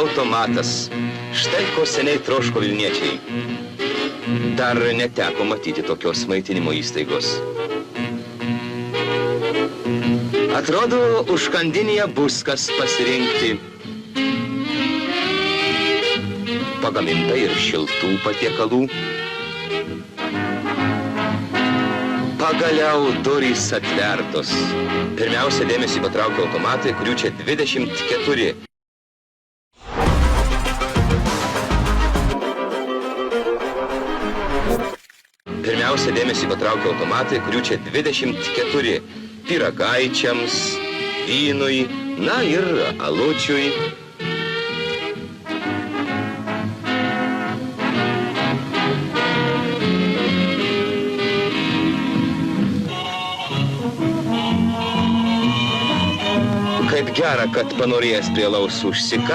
automatas. Štai ko seniai troško Vilniečiai. Dar neteko matyti tokios maitinimo įstaigos. Atrodo, užkandinėje bus kas pasirinkti. Pagaminta ir šiltų patiekalų. Pagaliau durys atvertos. Pirmiausia, dėmesį patraukia automatai, kurių čia 24. Pirmiausia, dėmesį patraukia automatai, kurių čia 24. Pyragaičiams, vynui, na ir alučiui. Kaip gera, kad panorėjęs prie alaus užsikasti.